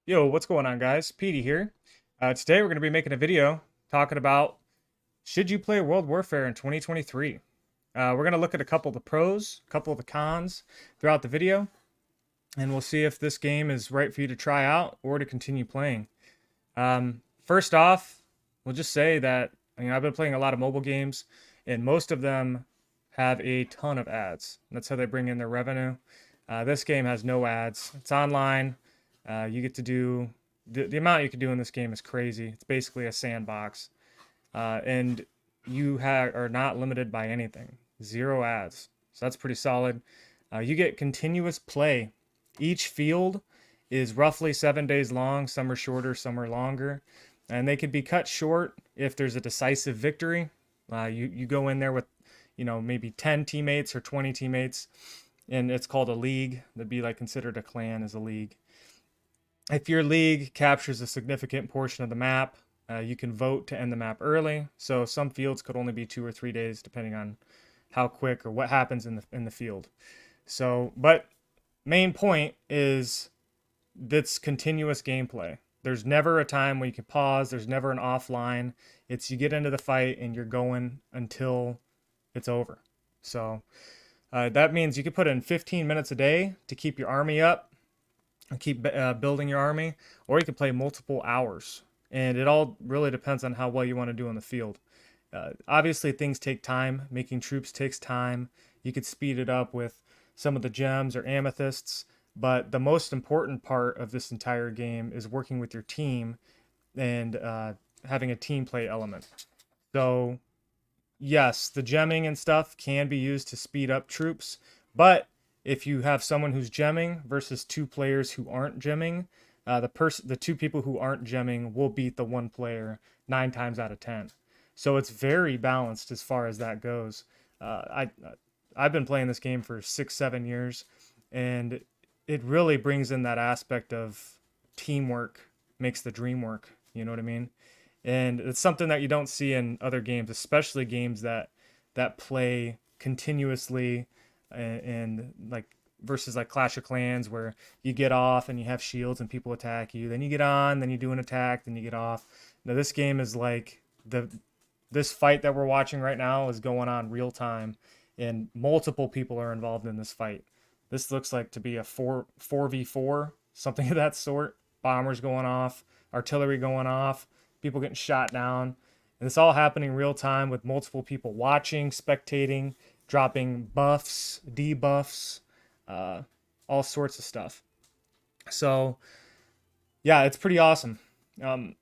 Yo, what's going on, guys? Petey here. Today we're going to be making a video talking about should you play World Warfare in 2023. We're going to look at a couple of the pros, a couple of the cons throughout the video, and we'll see if this game is right for you to try out or to continue playing. First off, we'll just say that I've been playing a lot of mobile games, and most of them have a ton of ads. That's how they bring in their revenue. This game has no ads. It's online. You get to do the amount you can do in this game is crazy. It's basically a sandbox, and are not limited by anything. Zero ads, so that's pretty solid. You get continuous play. Each field is roughly 7 days long. Some are shorter, some are longer, and they could be cut short if there's a decisive victory. You go in there with maybe 10 teammates or 20 teammates, and it's called a league. That'd be like considered a clan as a league. If your league captures a significant portion of the map, you can vote to end the map early. So some fields could only be 2 or 3 days, depending on how quick or what happens in the field. So, but main point is that's continuous gameplay. There's never a time where you can pause. There's never an offline. It's you get into the fight and you're going until it's over. So that means you could put in 15 minutes a day to keep your army up and keep building your army, or you can play multiple hours. And it all really depends on how well you want to do on the field. Obviously, things take time. Making troops takes time. You could speed it up with some of the gems or amethysts, but the most important part of this entire game is working with your team and having a team play element. So, yes, the gemming and stuff can be used to speed up troops, but if you have someone who's gemming versus two players who aren't gemming, the two people who aren't gemming will beat the one player 9 times out of 10. So it's very balanced as far as that goes. I've been playing this game for 6 7 years, and it really brings in that aspect of teamwork makes the dream work. You know what I mean? And it's something that you don't see in other games, especially games that play continuously and like versus like Clash of Clans where you get off and you have shields and people attack you, then you get on, then you do an attack, then you get off. Now this game is like this fight that we're watching right now is going on real time, and multiple people are involved in this fight. This looks like to be a 4v4, something of that sort. Bombers going off, artillery going off, people getting shot down. And it's all happening real time with multiple people watching, spectating, dropping buffs, debuffs, uh, all sorts of stuff. So, yeah, it's pretty awesome. Um,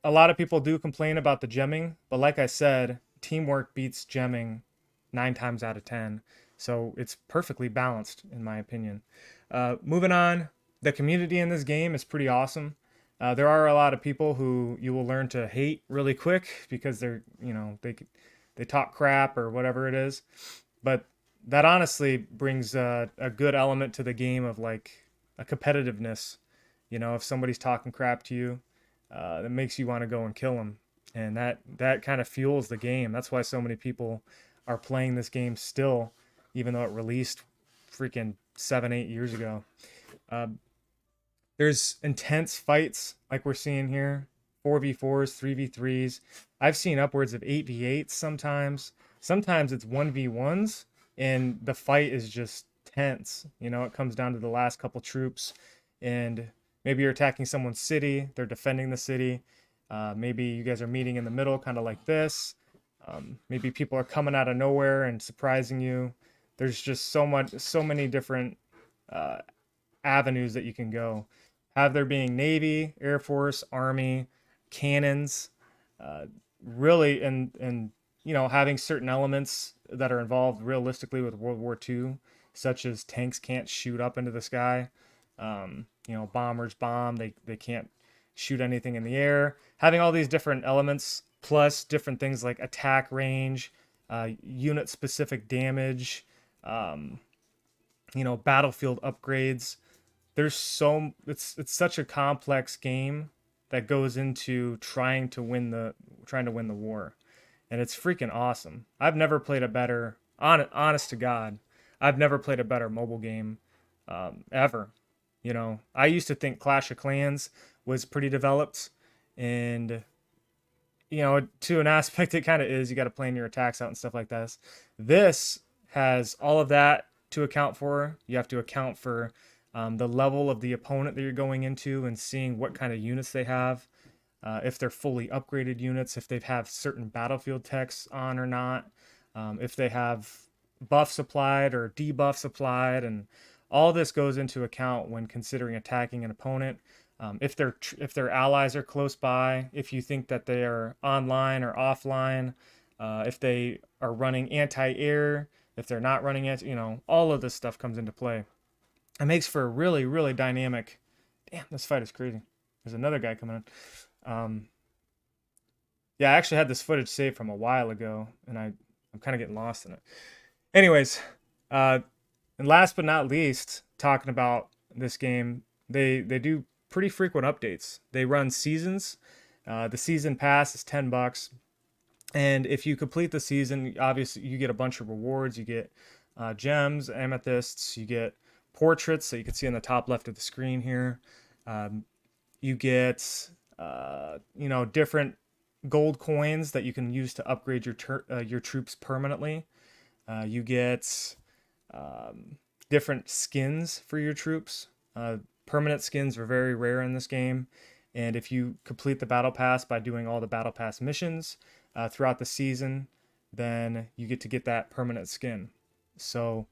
a lot of people do complain about the gemming, but like I said, teamwork beats gemming 9 times out of 10. So it's perfectly balanced, in my opinion. Moving on, the community in this game is pretty awesome. There are a lot of people who you will learn to hate really quick because they talk crap or whatever it is, but that honestly brings a good element to the game of like a competitiveness. If somebody's talking crap to you, that makes you want to go and kill them, and that kind of fuels the game. That's why so many people are playing this game still, even though it released freaking 7 8 years ago. Uh, there's intense fights like we're seeing here, 4v4s, 3v3s. I've seen upwards of 8v8s sometimes. Sometimes it's 1v1s, and the fight is just tense. It comes down to the last couple troops, and maybe you're attacking someone's city, they're defending the city. Maybe you guys are meeting in the middle, kind of like this. Maybe people are coming out of nowhere and surprising you. There's just so many different uh, avenues that you can go. Have there being Navy, Air Force, Army, cannons, uh, really, and having certain elements that are involved realistically with World War II, such as tanks can't shoot up into the sky. Bombers bomb. They can't shoot anything in the air. Having all these different elements plus different things like attack range, unit specific damage, um, battlefield upgrades. It's such a complex game that goes into trying to win the war, and it's freaking awesome. I've never played a better honest to God. I've never played a better mobile game ever. You know, I used to think Clash of Clans was pretty developed, and you know, to an aspect, it kind of is. You got to plan your attacks out and stuff like that. This has all of that to account for. You have to account for the level of the opponent that you're going into and seeing what kind of units they have, if they're fully upgraded units, if they have certain battlefield techs on or not, if they have buffs applied or debuffs applied, and all this goes into account when considering attacking an opponent. If their allies are close by, if you think that they are online or offline, if they are running anti-air, if they're not running it, you know, all of this stuff comes into play. It makes for a really, really dynamic. Damn, this fight is crazy. There's another guy coming in. Yeah, I actually had this footage saved from a while ago, and I'm kind of getting lost in it. Anyways, uh, and last but not least, talking about this game, they do pretty frequent updates. They run seasons. The season pass is $10, and if you complete the season, obviously you get a bunch of rewards. You get gems, amethysts. You get portraits that you can see on the top left of the screen here. Um, you get you know, different gold coins that you can use to upgrade your troops permanently. You get different skins for your troops. Permanent skins are very rare in this game, and if you complete the battle pass by doing all the battle pass missions throughout the season, then you get that permanent skin. So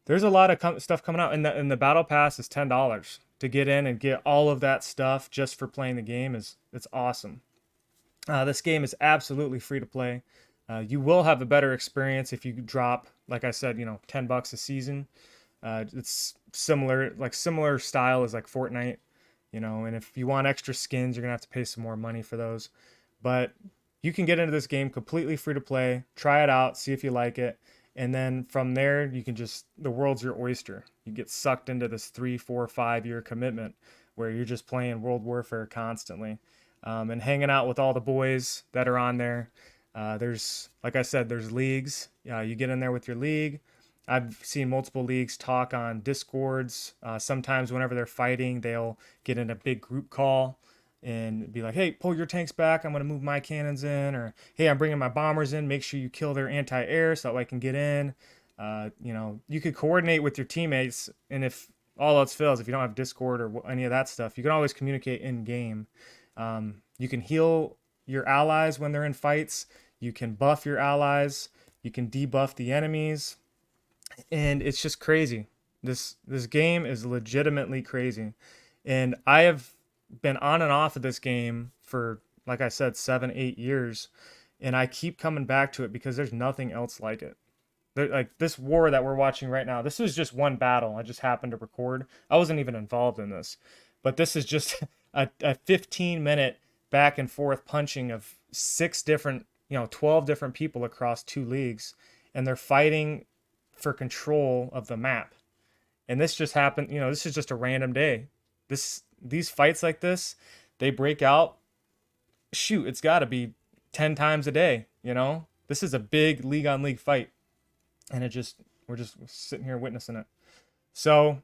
there's a lot of stuff coming out, and the battle pass is $10 to get in and get all of that stuff just for playing the game. It's awesome. This game is absolutely free to play. You will have a better experience if you drop, like I said, you know, $10 a season. It's similar style as like Fortnite, you know. And if you want extra skins, you're gonna have to pay some more money for those. But you can get into this game completely free to play. Try it out, see if you like it, and then from there, you can just the world's your oyster. You get sucked into this 3, 4, 5 year commitment where you're just playing World Warfare constantly, and hanging out with all the boys that are on there. There's, like I said, there's leagues. You get in there with your league. I've seen multiple leagues talk on Discords. Sometimes, whenever they're fighting, they'll get in a big group call and be like, "Hey, pull your tanks back. I'm going to move my cannons in," or "Hey, I'm bringing my bombers in. Make sure you kill their anti-air so that I can get in." You know, you could coordinate with your teammates, and if all else fails, if you don't have Discord or any of that stuff, you can always communicate in game. You can heal your allies when they're in fights. You can buff your allies. You can debuff the enemies, and it's just crazy. This game is legitimately crazy, and I have been on and off of this game for, like I said, 7, 8 years, and I keep coming back to it because there's nothing else like it. Like this war that we're watching right now, this was just one battle I just happened to record. I wasn't even involved in this, but this is just a 15-minute back and forth punching of 6 different, you know, 12 different people across 2 leagues, and they're fighting for control of the map. And this just happened, you know, this is just a random day. These fights like this, they break out. Shoot, it's got to be 10 times a day, you know? This is a big league on league fight, and we're just sitting here witnessing it. So,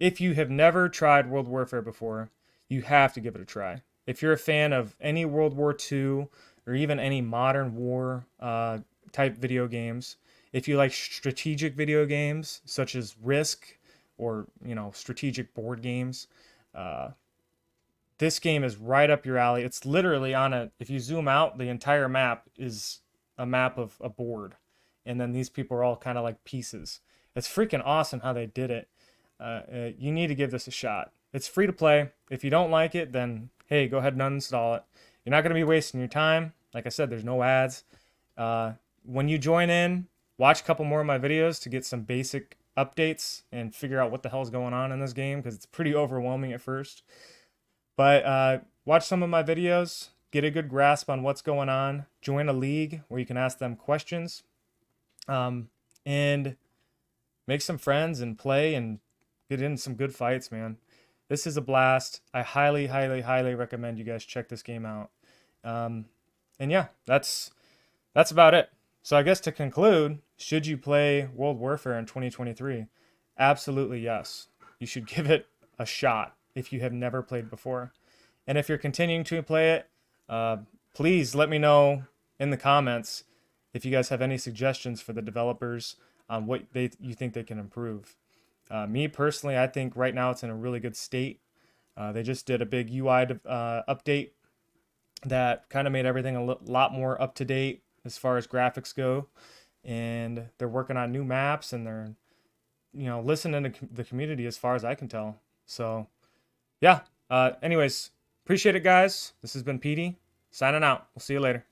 if you have never tried World Warfare before, you have to give it a try. If you're a fan of any World War II or even any modern war type video games, if you like strategic video games such as Risk or, you know, strategic board games, uh, this game is right up your alley. It's literally on a, if you zoom out, the entire map is a map of a board. And then these people are all kind of like pieces. It's freaking awesome how they did it. You need to give this a shot. It's free to play. If you don't like it, then hey, go ahead and uninstall it. You're not going to be wasting your time. Like I said, there's no ads. When you join in, watch a couple more of my videos to get some basic updates and figure out what the hell's going on in this game, because it's pretty overwhelming at first. But watch some of my videos, get a good grasp on what's going on, join a league where you can ask them questions, and make some friends and play and get in some good fights, man. This is a blast. I highly, highly, highly recommend you guys check this game out. And yeah, that's about it. So I guess to conclude, should you play World Warfare in 2023? Absolutely yes. You should give it a shot if you have never played before. And if you're continuing to play it, please let me know in the comments if you guys have any suggestions for the developers on what you think they can improve. Me personally, I think right now it's in a really good state. They just did a big UI update that kind of made everything a lot more up to date as far as graphics go. And they're working on new maps, and they're listening to the community as far as I can tell. So yeah. Anyways, appreciate it, guys. This has been Petey signing out. We'll see you later.